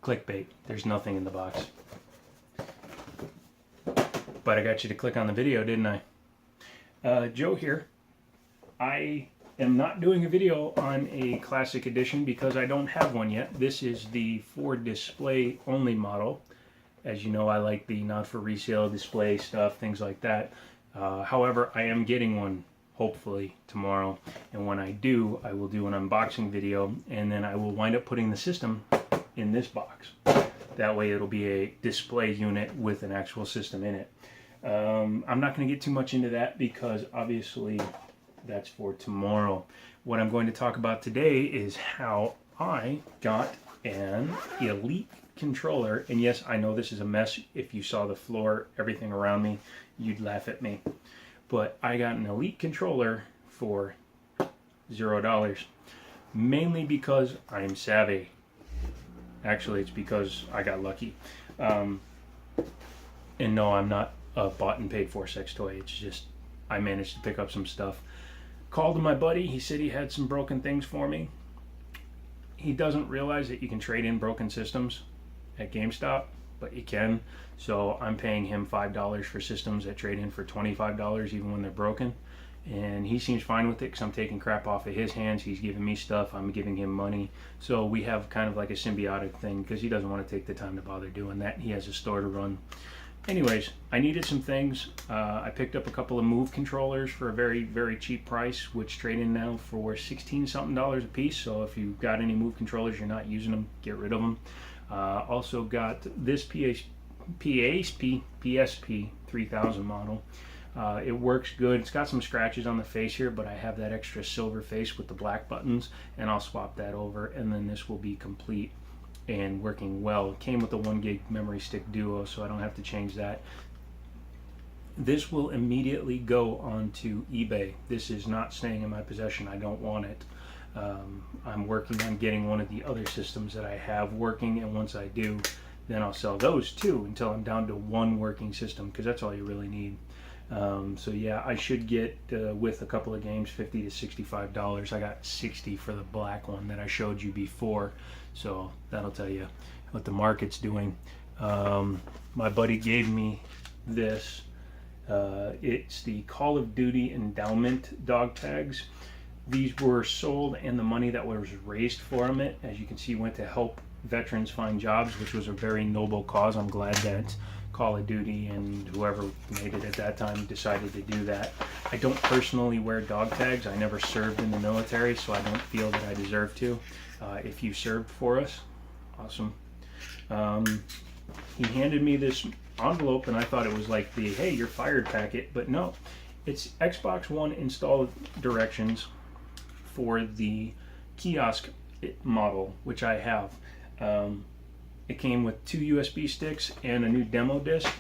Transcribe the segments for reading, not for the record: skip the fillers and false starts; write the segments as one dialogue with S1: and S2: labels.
S1: Clickbait. There's nothing in the box. But I got you to click on the video, didn't I? Joe here. I am not doing a video on a Classic Edition because I don't have one yet. This is the for display only model. As you know, I like the not for resale display stuff, things like that. However, I am getting one hopefully tomorrow, and when I do, I will do an unboxing video, and then I will wind up putting the system in this box. That way it'll be a display unit with an actual system in it. I'm not going to get too much into that because obviously that's for tomorrow. What I'm going to talk about today is how I got an Elite controller. And yes, I know this is a mess. If you saw the floor, everything around me, you'd laugh at me. But I got an Elite controller for $0, mainly because I'm savvy. Actually, it's because I got lucky. And no, I'm not a bought and paid for sex toy. It's just I managed to pick up some stuff. Called to my buddy. He said he had some broken things for me. He doesn't realize that you can trade in broken systems at GameStop, but you can. So I'm paying him $5 for systems that trade in for $25 even when they're broken. And he seems fine with it because I'm taking crap off of his hands. He's giving me stuff. I'm giving him money. So we have kind of like a symbiotic thing because he doesn't want to take the time to bother doing that. He has a store to run. Anyways, I needed some things. I picked up a couple of Move controllers for a very, very cheap price, which trade in now for $16-something a piece. So if you've got any Move controllers, you're not using them, get rid of them. Also got this PSP 3000 model. It works good. It's got some scratches on the face here, but I have that extra silver face with the black buttons, and I'll swap that over, and then this will be complete and working well. It came with a 1 gig memory stick duo, so I don't have to change that. This will immediately go onto eBay. This is not staying in my possession. I don't want it. I'm working on getting one of the other systems that I have working, and once I do, then I'll sell those too until I'm down to one working system, because that's all you really need. So yeah, I should get with a couple of games $50 to $65. I got $60 for the black one that I showed you before, so that'll tell you what the market's doing. My buddy gave me this. It's the Call of Duty endowment dog tags. These were sold, and the money that was raised from it, as you can see, went to help veterans find jobs, which was a very noble cause. I'm glad that Call of Duty and whoever made it at that time decided to do that. I don't personally wear dog tags. I never served in the military, so I don't feel that I deserve to. If you served for us, awesome. He handed me this envelope, and I thought it was like the, hey, you're fired packet, but no. It's Xbox One install directions for the kiosk model, which I have. It came with 2 USB sticks and a new demo disc,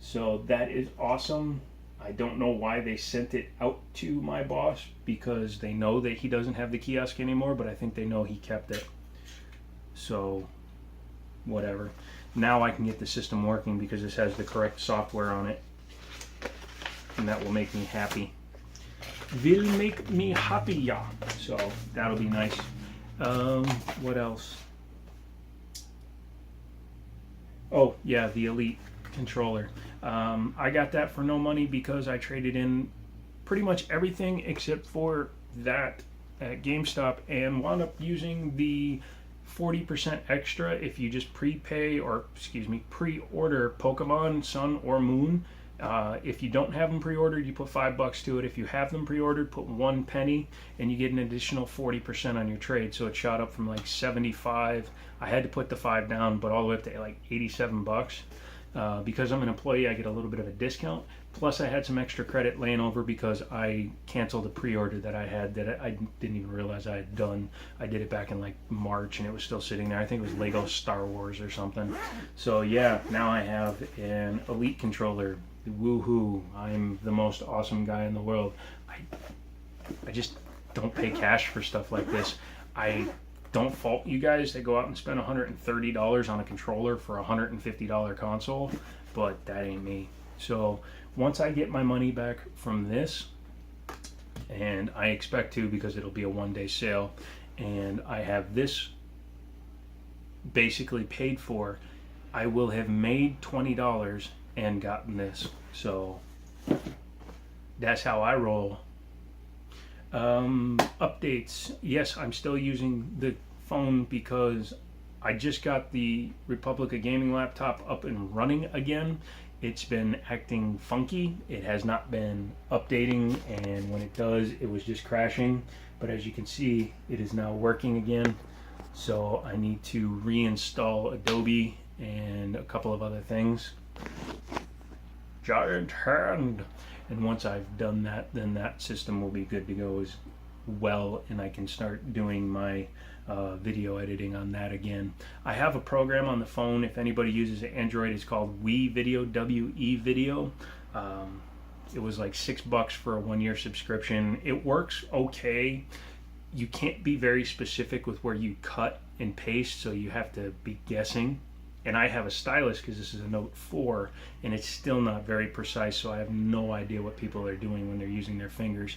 S1: so that is awesome. I don't know why they sent it out to my boss, because they know that he doesn't have the kiosk anymore, but I think they know he kept it. So, whatever. Now I can get the system working because this has the correct software on it, and that will make me happy. Will make me happy, yeah. So that'll be nice. What else? Oh yeah, the Elite controller. I got that for no money because I traded in pretty much everything except for that at GameStop, and wound up using the 40% extra if you just prepay, or excuse me, pre-order Pokemon Sun or Moon. If you don't have them pre-ordered, you put $5 to it. If you have them pre-ordered, put 1 penny, and you get an additional 40% on your trade. So it shot up from like 75. I had to put the 5 down, but all the way up to like 87 bucks. Because I'm an employee, I get a little bit of a discount. Plus, I had some extra credit laying over because I canceled a pre-order that I had that I didn't even realize I had done. I did it back in like March, and it was still sitting there. I think it was Lego Star Wars or something. So yeah, now I have an Elite controller. Woohoo! I'm the most awesome guy in the world. I just don't pay cash for stuff like this. I don't fault you guys that go out and spend $130 on a controller for a $150 console, but that ain't me. So once I get my money back from this, and I expect to because it'll be a one-day sale, and I have this basically paid for, I will have made $20 and gotten this. So that's how I roll. Updates. Yes, I'm still using the phone because I just got the Republica gaming laptop up and running again. It's been acting funky. It has not been updating, and when it does, it was just crashing. But as you can see, it is now working again. So I need to reinstall Adobe and a couple of other things. Giant hand. And once I've done that, then that system will be good to go as well, and I can start doing my video editing on that again. I have a program on the phone. If anybody uses Android, it's called WeVideo, W-E Video. It was like $6 for a 1-year subscription. It works okay. You can't be very specific with where you cut and paste, so you have to be guessing. And I have a stylus because this is a Note 4, and it's still not very precise, so I have no idea what people are doing when they're using their fingers.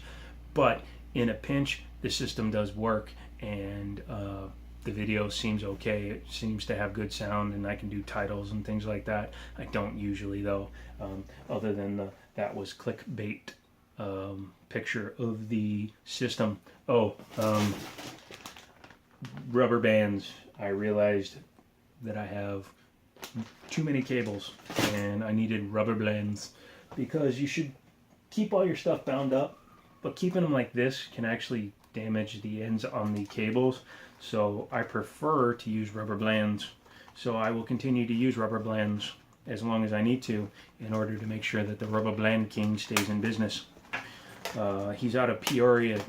S1: But in a pinch, the system does work, and the video seems okay. It seems to have good sound, and I can do titles and things like that. I don't usually, though, other than that was clickbait picture of the system. Oh, rubber bands. I realized that I have too many cables and I needed rubber bands, because you should keep all your stuff bound up, but keeping them like this can actually damage the ends on the cables. So I prefer to use rubber bands. So I will continue to use rubber bands as long as I need to in order to make sure that the Rubber Band King stays in business. He's out of Peoria,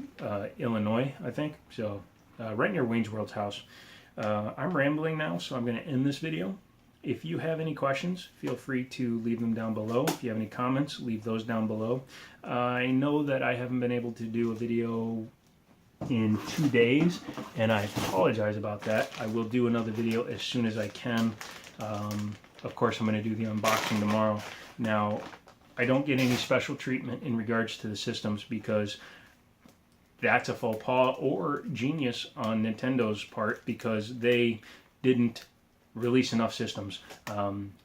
S1: Illinois, I think. So right near Wayne's World's house. I'm rambling now, so I'm going to end this video. If you have any questions, feel free to leave them down below. If you have any comments, leave those down below. I know that I haven't been able to do a video in 2 days, and I apologize about that. I will do another video as soon as I can. Of course, I'm going to do the unboxing tomorrow. Now, I don't get any special treatment in regards to the systems because that's a faux pas or genius on Nintendo's part, because they didn't release enough systems.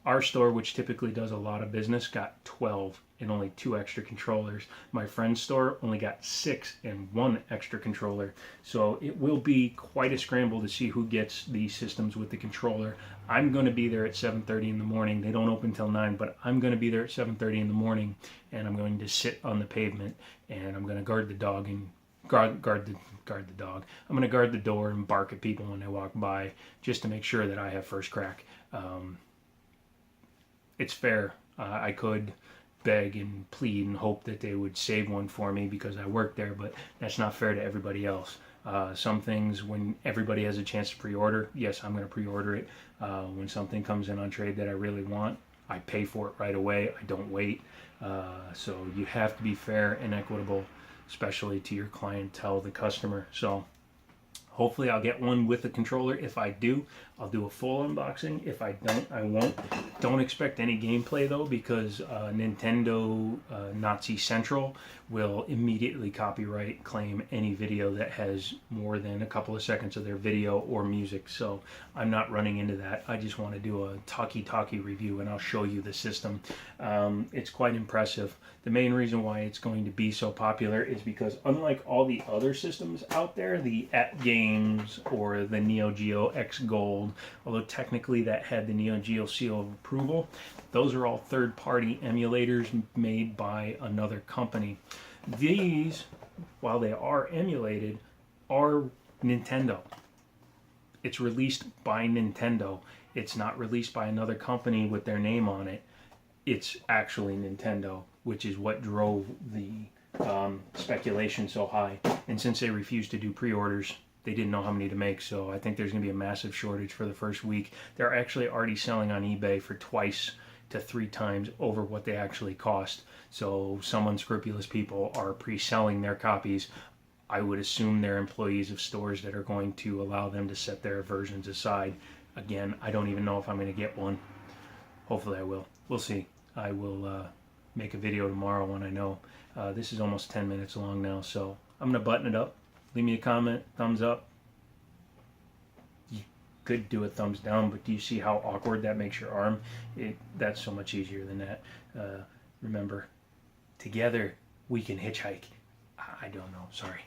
S1: Our store, which typically does a lot of business, got 12 and only 2 extra controllers. My friend's store only got 6 and 1 extra controller. So it will be quite a scramble to see who gets the systems with the controller. I'm going to be there at 7:30 in the morning. They don't open till 9, but I'm going to be there at 7:30 in the morning, and I'm going to sit on the pavement, and I'm going to guard the dog and guard the dog. I'm going to guard the door and bark at people when they walk by, just to make sure that I have first crack. It's fair. I could beg and plead and hope that they would save one for me because I work there, but that's not fair to everybody else. Some things, when everybody has a chance to pre-order, yes, I'm going to pre-order it. When something comes in on trade that I really want, I pay for it right away. I don't wait. So you have to be fair and equitable, especially to your clientele, the customer. So hopefully I'll get one with the controller. If I do, I'll do a full unboxing. If I don't, I won't. Don't expect any gameplay though, because Nintendo Nazi Central will immediately copyright claim any video that has more than a couple of seconds of their video or music. So I'm not running into that. I just want to do a talkie review, and I'll show you the system. It's quite impressive. The main reason why it's going to be so popular is because, unlike all the other systems out there, the AtGames or the Neo Geo X Gold, although technically that had the Neo Geo seal of approval, those are all third-party emulators made by another company. These, while they are emulated, are Nintendo. It's released by Nintendo. It's not released by another company with their name on it. It's actually Nintendo, which is what drove the speculation so high. And since they refused to do pre-orders, they didn't know how many to make, so I think there's going to be a massive shortage for the first week. They're actually already selling on eBay for 2 to 3 times over what they actually cost. So some unscrupulous people are pre-selling their copies. I would assume they're employees of stores that are going to allow them to set their versions aside. Again, I don't even know if I'm going to get one. Hopefully I will. We'll see. I will make a video tomorrow when I know. This is almost 10 minutes long now, so I'm going to button it up. Leave me a comment, thumbs up. could do a thumbs down, but do you see how awkward that makes your arm? That's so much easier than that. Remember, together we can hitchhike. I don't know, sorry.